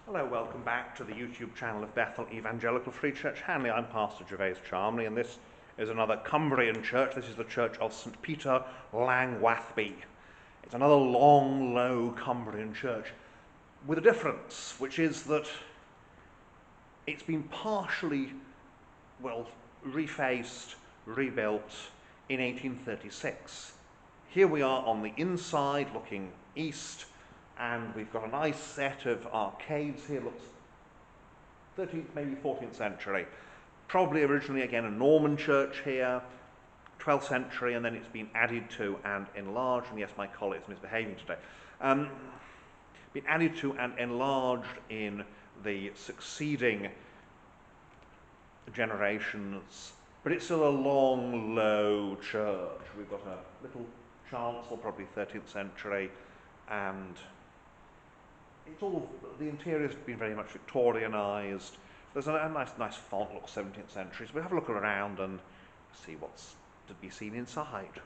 Hello, welcome back to the YouTube channel of Bethel Evangelical Free Church Hanley. I'm Pastor Gervais Charmley, and this is another Cumbrian church. This is the church of St. Peter, Langwathby. It's another long, low Cumbrian church with a difference, which is that it's been partially, refaced, rebuilt in 1836. Here we are on the inside looking east, and we've got a nice set of arcades here. Looks 13th, maybe 14th century. Probably originally, again, a Norman church here, 12th century, and then it's been added to and enlarged. And yes, my colleague is misbehaving today. Been added to and enlarged in the succeeding generations, but it's still a long, low church. We've got a little chancel, probably 13th century, and it's all, the interior's been very much Victorianised. There's a nice font, looks 17th century. So we'll have a look around and see what's to be seen inside.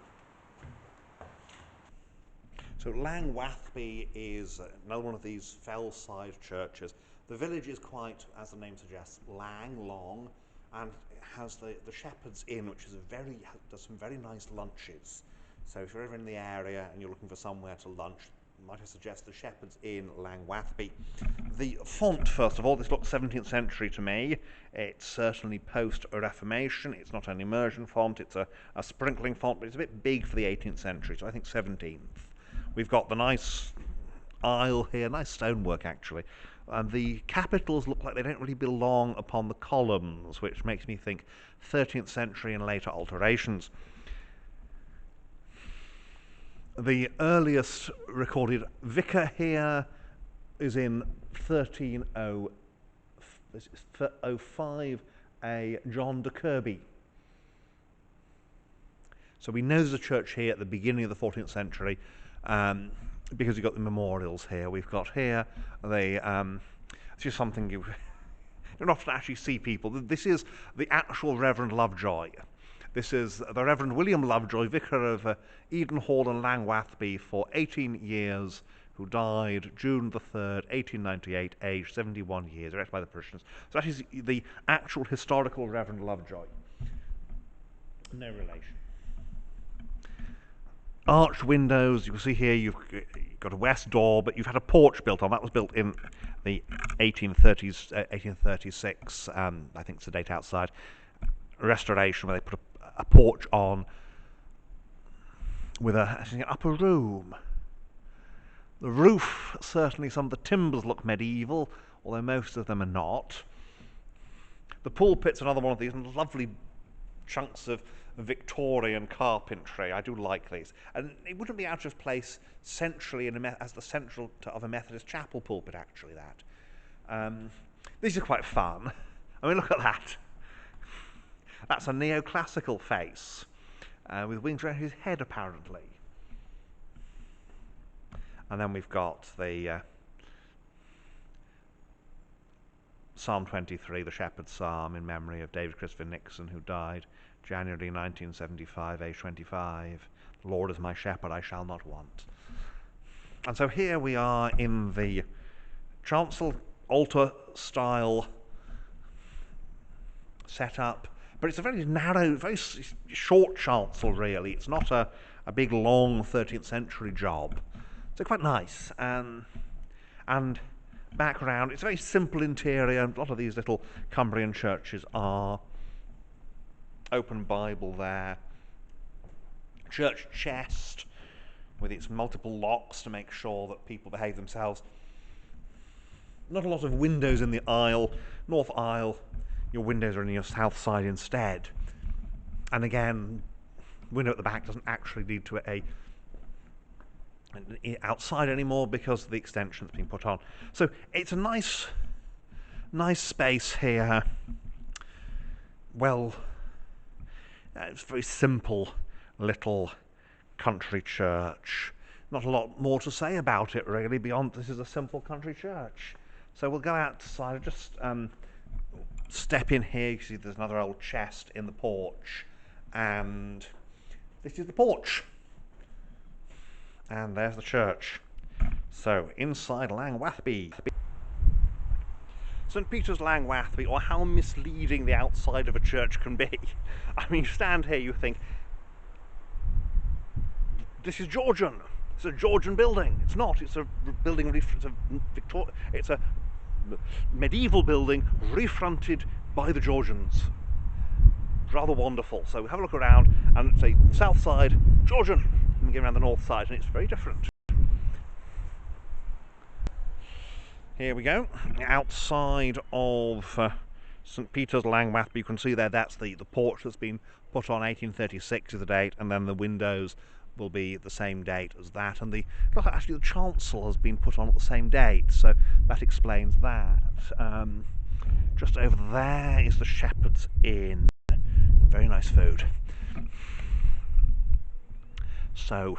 So Langwathby is another one of these fell-sized churches. The village is quite, as the name suggests, long, and it has the Shepherd's Inn, which is does some very nice lunches. So if you're ever in the area and you're looking for somewhere to lunch, might I suggest the Shepherd's Inn, Langwathby. The font, first of all, this looks 17th century to me. It's certainly post-Reformation. It's not an immersion font, it's a sprinkling font, but it's a bit big for the 18th century, so I think 17th. We've got the nice aisle here, nice stonework actually. And the capitals look like they don't really belong upon the columns, which makes me think 13th century and later alterations. The earliest recorded vicar here is in 1305, a John de Kirby. So we know there's a church here at the beginning of the 14th century because you've got the memorials here. We've got here it's just something you don't often actually see people. This is the actual Reverend Lovejoy. This is the Reverend William Lovejoy, vicar of Eden Hall and Langwathby for 18 years, who died June the 3rd, 1898, aged 71 years, erected by the parishioners. So that is the actual historical Reverend Lovejoy. No relation. Arched windows, you can see here you've got a west door, but you've had a porch built on. That was built in the 1830s, 1836, I think it's the date outside, restoration, where they put a porch on with an upper room. The roof, certainly some of the timbers look medieval, although most of them are not. The pulpit's another one of these lovely chunks of Victorian carpentry. I do like these. And it wouldn't be out of place centrally as the central of a Methodist chapel pulpit, actually, that. These are quite fun. I mean, look at that. That's a neoclassical face, with wings around his head, apparently. And then we've got the Psalm 23, the Shepherd's Psalm, in memory of David Christopher Nixon, who died January 1975, age 25. The Lord is my shepherd, I shall not want. And so here we are in the chancel altar style setup. But it's a very narrow, very short chancel, really. It's not a big, long 13th century job. So quite nice. And background, it's a very simple interior. A lot of these little Cumbrian churches are. Open Bible there. Church chest with its multiple locks to make sure that people behave themselves. Not a lot of windows in the aisle. North aisle. Your windows are in your south side instead. And again, window at the back doesn't actually lead to an outside anymore because of the extension that's been put on. So it's a nice space here. Well, it's a very simple little country church. Not a lot more to say about it, really, beyond this is a simple country church. So we'll go outside, just step in here. You see there's another old chest in the porch, and this is the porch, and there's the church. So inside Langwathby. St Peter's Langwathby, or how misleading the outside of a church can be. I mean, you stand here, you think, this is Georgian. It's a Georgian building. It's not. It's a building. It's a medieval building refronted by the Georgians. Rather wonderful. So have a look around and say south side Georgian, and get around the north side, and it's very different. Here we go, outside of St Peter's Langwathby. You can see there, that's the porch that's been put on. 1836 is the date, and then the windows will be the same date as that, and actually the chancel has been put on at the same date, so that explains that. Just over there is the Shepherd's Inn. Very nice food. So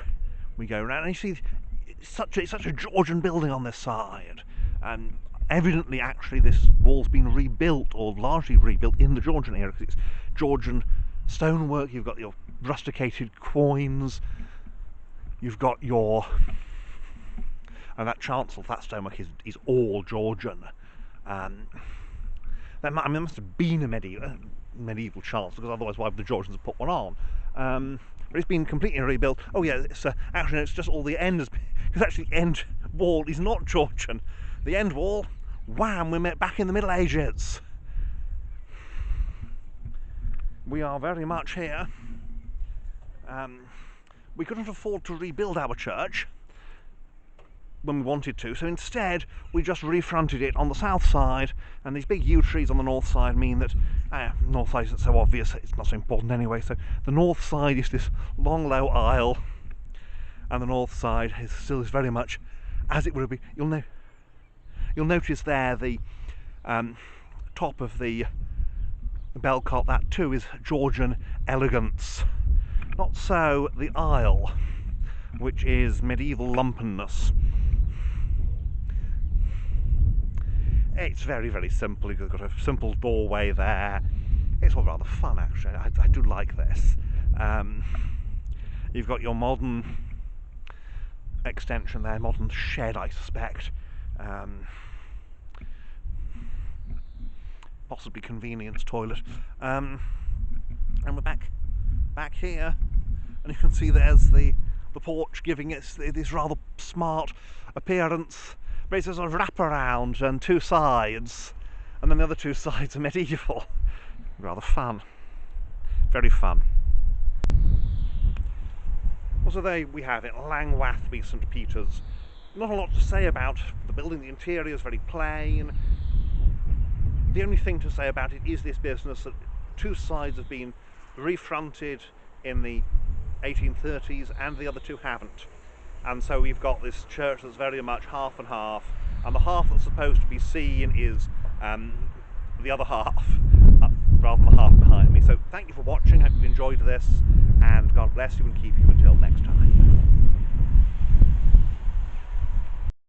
we go around, and you see it's such a Georgian building on this side, and evidently actually this wall's been rebuilt, or largely rebuilt, in the Georgian era, because it's Georgian stonework. You've got your rusticated quoins, you've got your, and that chancel, that stonework is all Georgian. There must have been a medieval chancel, because otherwise why would the Georgians have put one on? But it's been completely rebuilt. Oh yeah, actually no, it's just all the end, because actually the end wall is not Georgian. The end wall, wham, we're back in the Middle Ages. We are very much here. We couldn't afford to rebuild our church when we wanted to, so instead we just refronted it on the south side, and these big yew trees on the north side mean that north side isn't so obvious, it's not so important anyway. So the north side is this long low aisle, and the north side is still very much as it would be. You'll notice there the top of the bellcot, that too is Georgian elegance. Not so the aisle, which is medieval lumpenness. It's very, very simple. You've got a simple doorway there. It's all rather fun, actually. I do like this. You've got your modern extension there, modern shed, I suspect. Possibly convenience toilet. And we're back here, and you can see there's the porch, giving it this rather smart appearance. But it's a sort of wraparound and two sides, and then the other two sides are medieval. Rather fun. Very fun. Well, so there we have it, Langwathby St Peter's. Not a lot to say about the building. The interior is very plain. The only thing to say about it is this business that two sides have been refronted in the 1830s and the other two haven't. And so we've got this church that's very much half and half, and the half that's supposed to be seen is the other half, rather than the half behind me. So thank you for watching. I hope you enjoyed this, and God bless you and keep you until next time.